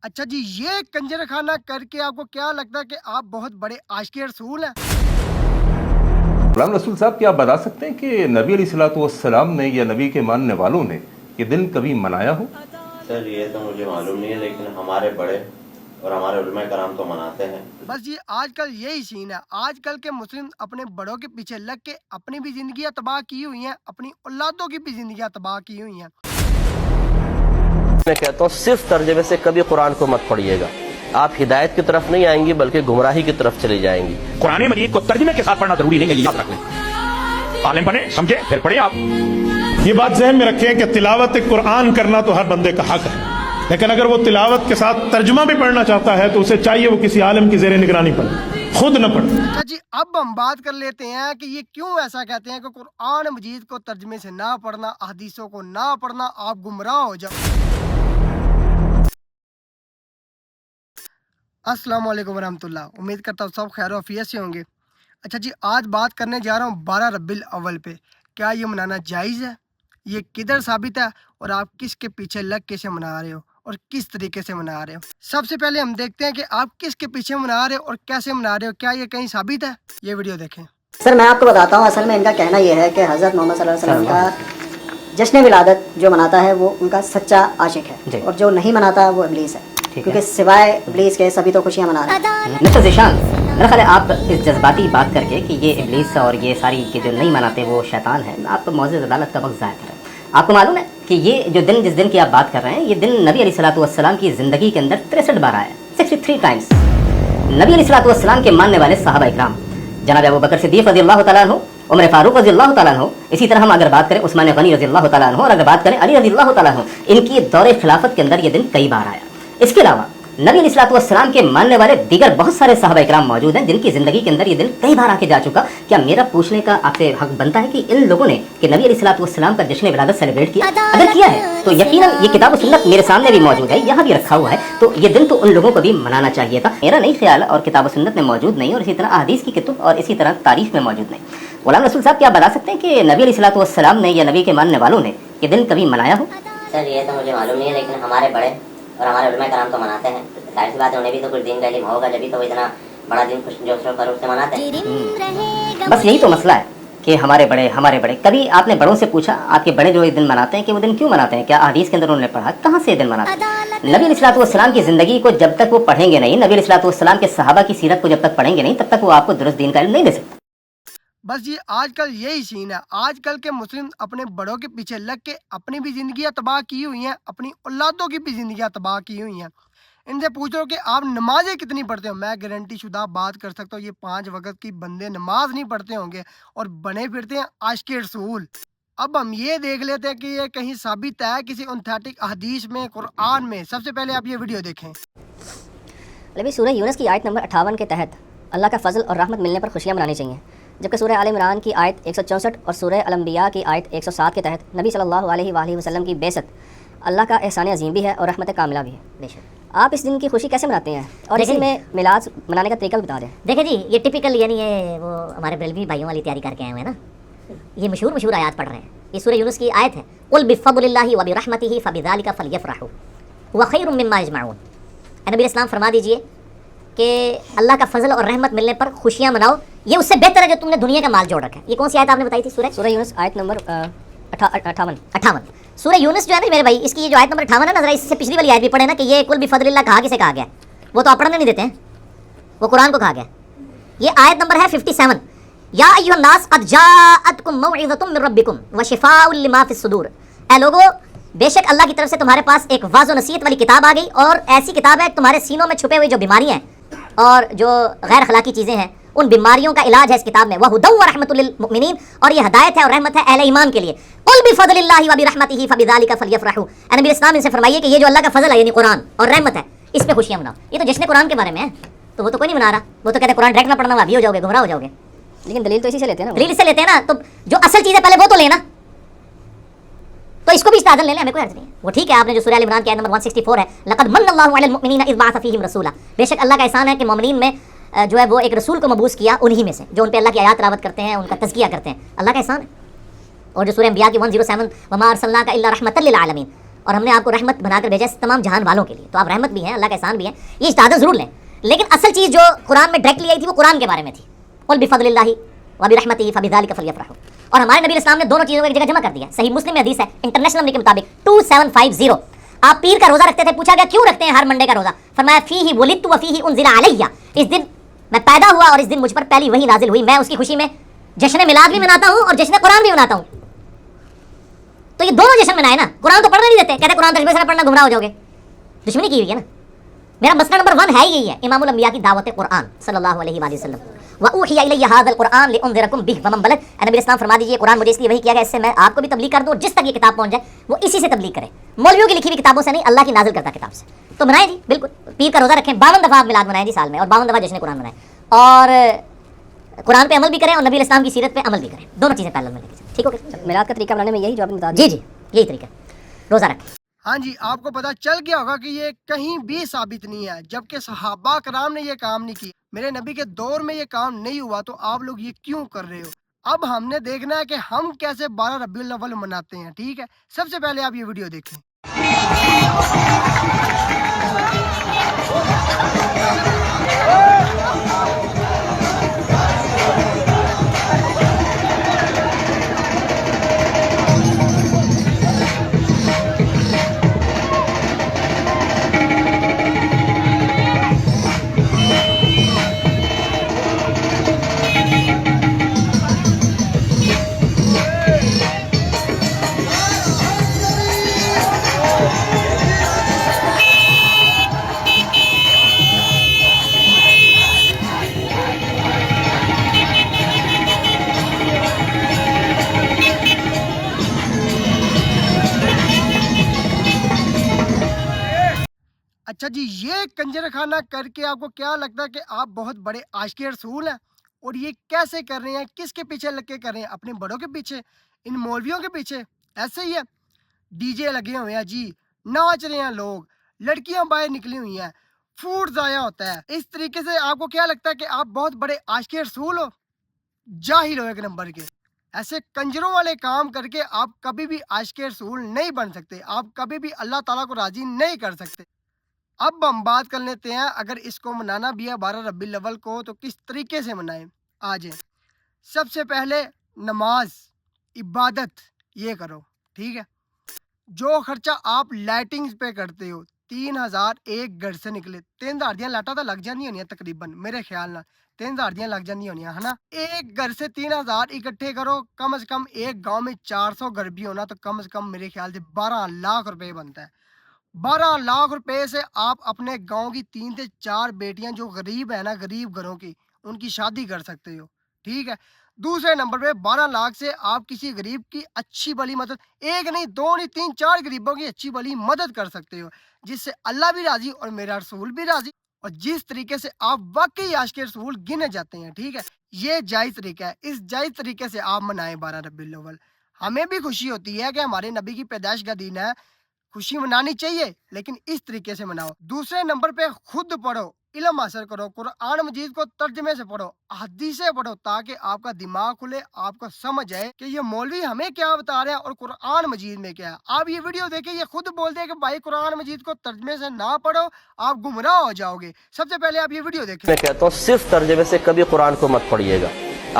اچھا جی، یہ کنجر خانہ کر کے آپ کو کیا لگتا ہے کہ آپ بہت بڑے عاشق رسول ہیں؟ غلام رسول صاحب، کیا آپ بتا سکتے ہیں کہ نبی علیہ الصلوۃ والسلام نے یا نبی کے ماننے والوں نے یہ دن کبھی منایا ہو؟ سر یہ تو مجھے معلوم نہیں ہے، لیکن ہمارے بڑے اور ہمارے علماء کرام تو مناتے ہیں۔ بس جی آج کل یہی سین ہے، آج کل کے مسلم اپنے بڑوں کے پیچھے لگ کے اپنی بھی زندگیاں تباہ کی ہوئی ہیں، اپنی اولادوں کی بھی زندگیاں تباہ کی ہوئی ہیں۔ میں کہتا ہوں صرف ترجمے سے کبھی قرآن کو مت پڑھیے گا، آپ ہدایت کی طرف نہیں آئیں گی بلکہ گمراہی کی طرف چلی جائیں گی۔ قرآن مجید کو ترجمے کے ساتھ پڑھنا ضروری نہیں ہے، یہ یاد رکھ لیں۔ عالم بنے، سمجھے، پھر پڑھیں آپ۔ یہ بات ذہن میں رکھیں کہ تلاوت قرآن کرنا تو ہر بندے کا حق ہے، لیکن اگر وہ تلاوت کے ساتھ ترجمہ بھی پڑھنا چاہتا ہے تو اسے چاہیے وہ کسی عالم کی زیر نگرانی پڑھے، خود نہ پڑھے۔ اچھا جی، اب ہم بات کر لیتے ہیں کہ یہ کیوں ایسا کہتے ہیں کہ قرآن مجید کو ترجمے سے نہ پڑھنا، احادیثوں کو نہ پڑھنا، آپ گمراہ ہو جاؤ۔ السلام علیکم ورحمۃ اللہ، امید کرتا ہوں سب خیر و عافیت سے ہوں گے۔ اچھا جی، آج بات کرنے جا رہا ہوں 12 ربیع الاول پہ۔ کیا یہ منانا جائز ہے؟ یہ کدھر ثابت ہے؟ اور آپ کس کے پیچھے لگ کے اسے منا رہے ہو اور کس طریقے سے منا رہے ہو؟ سب سے پہلے ہم دیکھتے ہیں کہ آپ کس کے پیچھے منا رہے ہو اور کیسے منا رہے ہو، کیا یہ کہیں ثابت ہے؟ یہ ویڈیو دیکھیں۔ سر میں آپ کو بتاتا ہوں، اصل میں ان کا کہنا یہ ہے کہ حضرت محمد صلی اللہ علیہ وسلم کا جشن ولادت جو مناتا ہے وہ ان کا سچا عاشق ہے، اور جو نہیں مناتا وہ ابلیس ہے، کیونکہ سوائے ابلیس کے سبھی تو خوشیاں منا رہے ہیں۔ مسٹر ذیشان، میرا خیال ہے آپ اس جذباتی بات کر کے کہ یہ ابلیس اور یہ ساری کے جو نہیں مناتے وہ شیطان ہے، آپ معزز عدالت کا وقت ضائع کر رہے ہیں۔ آپ کو معلوم ہے کہ یہ جو دن جس دن کی آپ بات کر رہے ہیں، یہ دن نبی علیہ الصلوۃ والسلام کی زندگی کے اندر 63 بار آیا ہے، 63 ٹائمز۔ نبی علیہ الصلوۃ والسلام کے ماننے والے صحابہ اکرام جناب ابو بکر صدیق رضی اللہ تعالیٰ عنہ، عمر فاروق رضی اللہ تعالیٰ عنہ، اسی طرح ہم اگر بات کریں عثمان غنی رضی اللہ تعالیٰ عنہ، اور اگر بات کریں علی رضی اللہ تعالیٰ عنہ، ان کی دور خلافت کے اندر یہ دن کئی بار آیا۔ اس کے علاوہ نبی علیہ الصلوۃ والسلام کے ماننے والے دیگر بہت سارے صحابہ اکرام موجود ہیں جن کی زندگی کے اندر یہ دن کئی بار آ کے جا چکا۔ کیا میرا پوچھنے کا آپ سے حق بنتا ہے کہ ان لوگوں نے کہ نبی علیہ الصلوۃ والسلام کا جشن ولادت سیلیبریٹ کیا؟ اگر کیا ہے تو یقیناً یہ کتاب و سنت میرے سامنے بھی موجود ہے، یہاں بھی رکھا ہوا ہے، تو یہ دن تو ان لوگوں کو بھی منانا چاہیے تھا۔ میرا نہیں خیال اور کتاب و سنت میں موجود نہیں، اور اسی طرح احادیث کی کتب اور اسی طرح تاریخ میں موجود نہیں۔ غلام رسول صاحب، کیا آپ بتا سکتے ہیں کہ نبی علیہ الصلوۃ والسلام نے یا نبی کے ماننے والوں نے یہ دن کبھی منایا ہو؟ سر یہ تو مجھے معلوم نہیں ہے، لیکن ہمارے بڑے اور ہمارے علماء کرام تو مناتے ہیں۔ ظاہر سی بات ہے، انہیں بھی تو کچھ دین کا علم ہوگا، جبھی تو وہ اتنا بڑا دن خوش جوش و خروش سے مناتے ہیں۔ بس یہی تو مسئلہ ہے کہ ہمارے بڑے کبھی آپ نے بڑوں سے پوچھا آپ کے بڑے جو یہ دن مناتے ہیں کہ وہ دن کیوں مناتے ہیں؟ کیا احادیث کے اندر انہوں نے پڑھا؟ کہاں سے یہ دن مناتے ہیں؟ نبی علیہ الصلوۃ والسلام کی زندگی کو جب تک وہ پڑھیں گے نہیں، نبی علیہ الصلوۃ والسلام کے صحابہ کی سیرت کو جب تک پڑھیں گے نہیں، تب تک وہ آپ کو درست دین کا علم نہیں دے سکتے۔ بس جی آج کل یہی سین ہے، آج کل کے مسلم اپنے بڑوں کے پیچھے لگ کے اپنی بھی زندگیاں تباہ کی ہوئی ہیں، اپنی اولادوں کی بھی زندگیاں تباہ کی ہوئی ہیں۔ ان سے پوچھو کہ آپ نمازیں کتنی پڑھتے ہو؟ میں گارنٹی شدہ بات کر سکتا ہوں یہ 5 وقت کی بندے نماز نہیں پڑھتے ہوں گے اور بنے پھرتے ہیں عاشق رسول۔ اب ہم یہ دیکھ لیتے ہیں کہ یہ کہیں ثابت ہے کسی انتھیٹک احادیث میں، قرآن میں؟ سب سے پہلے آپ یہ ویڈیو دیکھیں۔ لیکن سورہ یونس کی آیت نمبر 58 کے تحت اللہ کا فضل اور رحمت ملنے پر خوشیاں منانی چاہیے، جبکہ سورہ آل عمران کی آیت 164 اور سورہ الانبیاء کی آیت 107 کے تحت نبی صلی اللہ علیہ وآلہ وسلم کی بعثت اللہ کا احسان عظیم بھی ہے اور رحمت کاملہ بھی ہے۔ آپ اس دن کی خوشی کیسے مناتے ہیں اور اسی میں میلاد منانے کا طریقہ بھی بتا دیں۔ دیکھیں جی، یہ ٹپیکل یعنی یہ وہ ہمارے بریلوی بھائیوں والی تیاری کر کے آئے ہوئے ہیں نا، یہ مشہور آیات پڑھ رہے ہیں۔ یہ سورہ یونس کی آیت ہے، قل بفضل اللہ وبرحمتہ فبذلک فلیفرحوا هو خیر مما یجمعون۔ اے نبی اسلام فرما دیجئے کہ اللہ کا فضل اور رحمت ملنے پر خوشیاں مناؤ، یہ اس سے بہتر ہے جو تم نے دنیا کا مال جوڑ رکھا ہے۔ یہ کون سی آیت آپ نے بتائی تھی؟ سورہ یونس آیت نمبر 58۔ سورہ یونس جو ہے نا میرے بھائی، اس کی یہ جو آیت نمبر 58 ہے نا، ذرا اس سے پچھلی والی آیت بھی پڑھے نا کہ یہ قل بفضل اللہ کہا کسے کہا گیا ہے؟ وہ تو آپ پڑھنے نہیں دیتے ہیں، وہ قرآن کو کہا گیا ہے۔ یہ آیت نمبر ہے 57، یا ایھا الناس قد جاءتکم موعظۃ من ربکم وشفاء لما فی الصدور۔ اے لوگو، بے شک اللہ کی طرف سے تمہارے پاس ایک واعظ و نصیحت والی کتاب آ گئی، اور ایسی کتاب ہے تمہارے سینوں میں چھپے ہوئے جو بیماریاں ہیں اور جو غیر اخلاقی چیزیں ہیں، ان بیماریوں کا علاج ہے اس کتاب میں۔ وہدی ورحمۃ للمؤمنین، اور یہ ہدایت ہے اور رحمت ہے اہل ایمان کے لیے۔ قل بفضل اللہ وبرحمتہ فبذلک فلیفرحوا۔ اے نبی اسلام ان سے فرمائیے کہ یہ جو اللہ کا فضل ہے یعنی قرآن اور رحمت ہے، اس پہ خوشیاں مناؤ۔ یہ تو جشن قرآن کے بارے میں ہے، تو وہ تو کوئی نہیں منا رہا، وہ تو کہتے ہیں قرآن ڈائریکٹ نہ پڑھنا وہابی ہو جاؤ گے، گمراہ ہو جاؤ گے۔ لیکن دلیل تو اسی سے لیتے ہیں نا، دلیل اس سے لیتے ہیں نا، تو جو اصل چیز ہے پہلے وہ تو لینا، تو اس کو بھی استعداد لے لیں، ہمیں کوئی حرج نہیں ہے۔ وہ ٹھیک ہے، آپ نے جو سورہ ال عمران کی آیت نمبر 164 ہے، لقد من اللہ علی المؤمنین اذ بعث فیہم رسولا، بے شک اللہ کا احسان ہے کہ مومنین میں جو ہے وہ ایک رسول کو مبعوث کیا، انہی میں سے جو ان پہ اللہ کی آیات تلاوت کرتے ہیں، ان کا تزکیہ کرتے ہیں، اللہ کا احسان ہے۔ اور جو سورہ انبیاء کی 107، وما ارسلناک الا رحمۃ للعالمین، اور ہم نے آپ کو رحمت بنا کر بھیجا ہے تمام جہان والوں کے لیے. تو آپ رحمت بھی ہیں, اللہ کا احسان بھی ہے, یہ اجتہاد ضرور لیں, لیکن اصل چیز جو قرآن میں ڈائریکٹلی آئی تھی وہ قرآن کے بارے میں تھی. قل بفضل اللہ وبرحمتہ فبذلک فلیفرحوا. اور ہمارے نبی اسلام نے دونوں چیزوں کو ایک جگہ جمع کر دیا. صحیح مسلم میں حدیث ہے انٹرنیشنل نمبر کے مطابق 2750. آپ پیر کا روزہ رکھتے تھے, پوچھا گیا کیوں رکھتے ہیں ہر منڈے کا روزہ, فرمایا فیہ ولدت وفیہ انزل علیہ, اس دن میں پیدا ہوا اور اس دن مجھ پر پہلی وحی نازل ہوئی, میں اس کی خوشی میں جشن میلاد بھی مناتا ہوں اور جشن قرآن بھی مناتا ہوں. تو یہ دونوں جشن منائے نا, قرآن تو پڑھنے نہیں دیتے, کہتے قرآن ترجمے سے نہ پڑھنا گمراہ ہو جاؤ گے. دشمنی کی ہوئی ہے نا. میرا مسئلہ نمبر 1 ہے یہی ہے, امام الانبیاء کی دعوت قرآن صلی اللہ علیہ وآلہ وسلم. وَأُوحِيَ إِلَيَّ هَذَا الْقُرْآنُ لِأُنذِرَكُم بِهِ وَمَن بَلَغَ. نبی اسلام فرما دیجئے قرآن مجھے اس لیے وحی کیا گیا اس سے میں آپ کو بھی تبلیغ کر دوں, اور جس تک یہ کتاب پہنچ جائے وہ اسی سے تبلیغ کرے, مولویوں کی لکھی ہوئی کتابوں سے نہیں, اللہ کی نازل کردہ کتاب سے. تو منائیں جی, بالکل پیر کا روزہ رکھیں, 52 دفعہ آپ میلاد منائیں جی سال میں, اور 52 دفعہ جشن قرآن منائیں, اور قرآن پہ عمل بھی کریں اور نبی اسلام کی سیرت پہ عمل بھی کریں, دونوں چیزیں پیرلل میں لے کے چلیں. ٹھیک ہو گیا؟ میلاد کا طریقہ بنانے میں یہی جو آپ نے بتا دیا. جی یہی طریقہ, روزہ رکھیں. ہاں جی, آپ کو پتا چل گیا ہوگا کہ یہ کہیں بھی ثابت نہیں ہے, جبکہ صحابہ کرام نے یہ کام نہیں کیا. میرے نبی کے دور میں یہ کام نہیں ہوا, تو آپ لوگ یہ کیوں کر رہے ہو؟ اب ہم نے دیکھنا ہے کہ ہم کیسے 12 ربیع الاول مناتے ہیں. ٹھیک ہے, سب سے پہلے آپ یہ ویڈیو دیکھیں. اچھا جی, یہ کنجر خانہ کر کے آپ کو کیا لگتا ہے کہ آپ بہت بڑے عاشق رسول ہیں؟ اور یہ کیسے کر رہے ہیں, کس کے پیچھے لگ کے کر رہے ہیں؟ اپنے بڑوں کے پیچھے, ان مولویوں کے پیچھے. ایسے ہی ہے, ڈی جے لگے ہوئے ہیں جی, ناچ رہے ہیں لوگ, لڑکیاں باہر نکلی ہوئی ہیں, فوڈ ضائع ہوتا ہے. اس طریقے سے آپ کو کیا لگتا ہے کہ آپ بہت بڑے عاشق رسول ہو؟ جاہل ہو ایک نمبر کے. ایسے کنجروں والے کام کر کے آپ کبھی بھی عاشق رسول نہیں بن سکتے, آپ کبھی بھی اللہ تعالیٰ کو راضی نہیں کر سکتے. اب ہم بات کر لیتے ہیں, اگر اس کو منانا بھی ہے 12 ربیع الاول کو, تو کس طریقے سے منائیں. آ جائیں, سب سے پہلے نماز عبادت یہ کرو. ٹھیک ہے, جو خرچہ آپ لائٹنگز پہ کرتے ہو, 3000 ایک گھر سے نکلے, 3000 دیاں لاٹا تو لگ جاندی ہونی ہیں تقریباً, میرے خیال نال 3000 دیاں لگ جاندی ہونی ہیں, ہے نا. ایک گھر سے 3000 اکٹھے کرو, کم از کم ایک گاؤں میں 400 گھر بھی ہونا, تو کم از کم میرے خیال سے 12 لاکھ روپے بنتا ہے. 12 لاکھ روپے سے آپ اپنے گاؤں کی 3 سے 4 بیٹیاں جو غریب ہیں نا, غریب گھروں کی, ان کی شادی کر سکتے ہو. ٹھیک ہے, دوسرے نمبر پہ 12 لاکھ سے آپ کسی غریب کی اچھی بلی مدد, ایک نہیں, 2 نہیں, 3 4 غریبوں کی اچھی بلی مدد کر سکتے ہو, جس سے اللہ بھی راضی اور میرا رسول بھی راضی, اور جس طریقے سے آپ واقعی عاشق رسول گنے جاتے ہیں. ٹھیک ہے, یہ جائز طریقہ ہے. اس جائز طریقے سے آپ منائیں 12 ربیع الاول. ہمیں بھی خوشی ہوتی ہے کہ ہمارے نبی کی پیدائش کا دن ہے, خوشی منانی چاہیے, لیکن اس طریقے سے مناؤ. دوسرے نمبر پہ خود پڑھو, علم حاصل کرو, قرآن مجید کو ترجمے سے پڑھو, حدیثیں پڑھو, تاکہ آپ کا دماغ کھلے, آپ کو سمجھ آئے کہ یہ مولوی ہمیں کیا بتا رہے ہیں اور قرآن مجید میں کیا ہے. آپ یہ ویڈیو دیکھیں, یہ خود بولتے ہیں کہ بھائی قرآن مجید کو ترجمے سے نہ پڑھو, آپ گمراہ ہو جاؤ گے. سب سے پہلے آپ یہ ویڈیو دیکھیں. میں کہتا ہوں صرف ترجمے سے کبھی قرآن کو مت پڑھیے گا,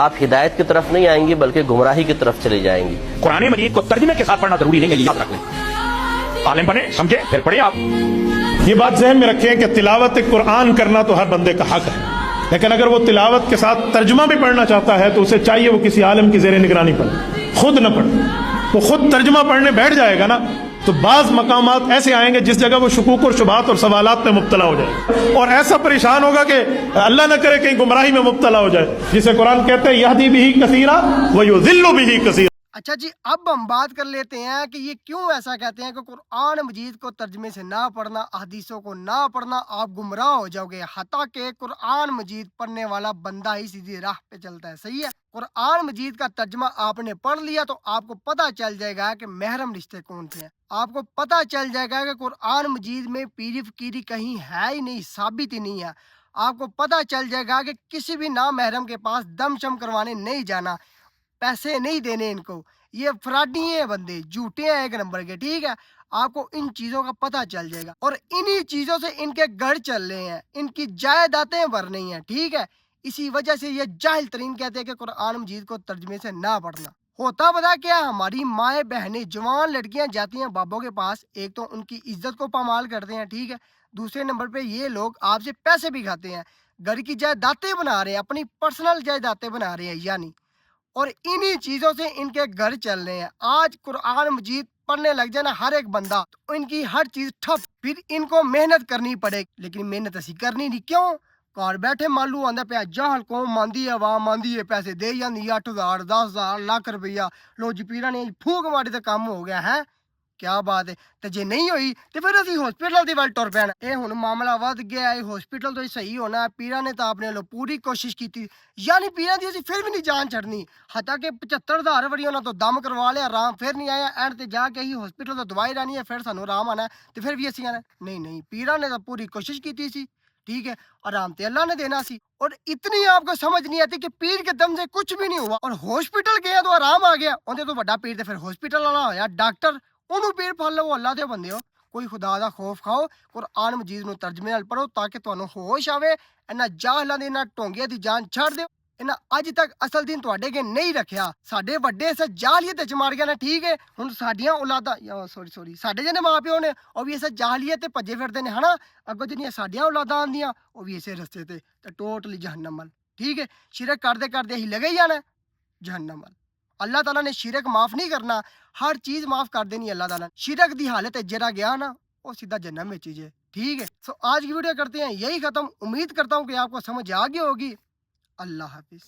آپ ہدایت کی طرف نہیں آئیں گی بلکہ گمراہی کی طرف چلی جائیں گی. قرآن مجید کو ترجمے کے ساتھ پڑھنا ضروری نہیں ہے, یہ یاد رکھ لیں. عالم بنے, سمجھے, پھر پڑھیں آپ. یہ بات ذہن میں رکھیں کہ تلاوت قرآن کرنا تو ہر بندے کا حق ہے, لیکن اگر وہ تلاوت کے ساتھ ترجمہ بھی پڑھنا چاہتا ہے تو اسے چاہیے وہ کسی عالم کی زیر نگرانی پڑھے, خود نہ پڑھے. وہ خود ترجمہ پڑھنے بیٹھ جائے گا نا, تو بعض مقامات ایسے آئیں گے جس جگہ وہ شکوک اور شبہات اور سوالات میں مبتلا ہو جائے, اور ایسا پریشان ہوگا کہ اللہ نہ کرے کہیں گمراہی میں مبتلا ہو جائے, جسے قرآن کہتے ہیں یہدی بہ کثیرا ویضل بہ کثیرا. اچھا جی, اب ہم بات کر لیتے ہیں کہ یہ کیوں ایسا کہتے ہیں کہ قرآن مجید کو ترجمے سے نہ پڑھنا, احادیثوں کو نہ پڑھنا, آپ گمراہ ہو جاؤ گے. حتیٰ کہ قرآن مجید پڑھنے والا بندہ ہی سیدھی راہ پہ چلتا ہے. صحیح ہے, قرآن مجید کا ترجمہ آپ نے پڑھ لیا تو آپ کو پتہ چل جائے گا کہ محرم رشتے کون سے ہیں. آپ کو پتہ چل جائے گا کہ قرآن مجید میں پیری فقیری کہیں ہے ہی نہیں, ثابت ہی نہیں ہے. آپ کو پتہ چل جائے گا کہ کسی بھی نامحرم کے پاس دم شم کروانے نہیں جانا, پیسے نہیں دینے ان کو. یہ فراڈی ہیں بندے, جھوٹے ہیں ایک نمبر کے, ٹھیک ہے. آپ کو ان چیزوں کا پتہ چل جائے گا, اور انہی چیزوں سے ان کے گھر چل رہے ہیں, ان کی جائیدادیں بھر رہی ہیں, ٹھیک ہے. اسی وجہ سے یہ جاہل ترین کہتے ہیں کہ قرآن مجید کو ترجمے سے نہ پڑھنا. ہوتا بتا کیا, ہماری مائیں بہنیں جوان لڑکیاں جاتی ہیں بابوں کے پاس, ایک تو ان کی عزت کو پامال کرتے ہیں, ٹھیک ہے. دوسرے نمبر پہ یہ لوگ آپ سے پیسے بھی کھاتے ہیں, گھر کی جائیدادیں بنا رہے ہیں, اپنی پرسنل جائیدادیں بنا رہے ہیں یعنی, اور انہی چیزوں سے ان کے گھر چل رہے ہیں. آج قرآن مجید پڑھنے لگ جائے نا ہر ایک بندہ, تو ان کی ہر چیز ٹھپ, پھر ان کو محنت کرنی پڑے, لیکن محنت ایسی کرنی نہیں. کیوں؟ گھر بیٹھے مالو آندا پیا, جہل قوم ماندی ہے, عوام ماندی ہے, پیسے دے جاندی 8,000 10,000 لاکھ روپیہ, لو جی پیرا نے پھوک ماری تے کام ہو گیا ہے. کیا بات ہے, تے جے نہیں ہوئی تے پھر اسی ہاسپٹل دی ول ٹر پینا. اے ہن معاملہ ود گیا ہے, ہاسپٹل تو صحیح ہونا, پیرا نے تو اپنے لو پوری کوشش کیتی, یعنی پیرا دی اسی پھر بھی نہیں جان چھڑنی, حتیٰ کہ 75,000 وڑی انہاں تو دم کروا لیا, آرام پھر نہیں آیا, اینڈ تے جا کے ہی ہاسپٹل تو دوائی لانی ہے, پھر سانو آرام آنا ہے, تے پھر بھی اسی آنا نہیں, پیرا نے تو پوری کوشش کیتی سی, ٹھیک ہے. آرام تے اللہ نے دینا سی, اور اتنی آپ کو سمجھ نہیں آتی کہ پیر کے دم سے کچھ بھی نہیں ہوا, اور ہاسپٹل گیا تو آرام آ گیا. اندر تو بڑا پیر تے پھر ہاسپٹل والا ہویا ڈاکٹر, انہوں پیر پھڑ لو, اللہ دے بندے ہو. کوئی خدا دا خوف کھاؤ, قرآن مجید نو ترجمے نال پڑھو تاکہ تانوں ہوش آوے. انہاں جاہلاں دی انہاں ٹونگیاں دی جان چھڑ دیو. انہاں اج تک اصل دین تواڈے کے نہیں رکھیا, ساڈے وڈے اس جاہلیت وچ مار گئے نا, ٹھیک ہے. ہن ساڈیاں اولاداں سوری ساڈے جنے ماں پیو نے او بھی اس جاہلیت تے بھجے پھردے نے, ہنا. اگوں جنیاں ساڈیاں اولاداں آندیاں او بھی اسے رستے تے ٹوٹلی جہنم ول, ٹھیک ہے. شرک کردے کردے ہی لگے ہی جانا جہنم ول. اللہ تعالیٰ نے شرک معاف نہیں کرنا, ہر چیز معاف کر دینی اللہ تعالیٰ. شرک دی حالت جڑا گیا نا وہ سیدھا جہنم میں چیز ہے, ٹھیک ہے. سو آج کی ویڈیو کرتے ہیں یہی ختم. امید کرتا ہوں کہ آپ کو سمجھ آ گئی ہوگی. اللہ حافظ.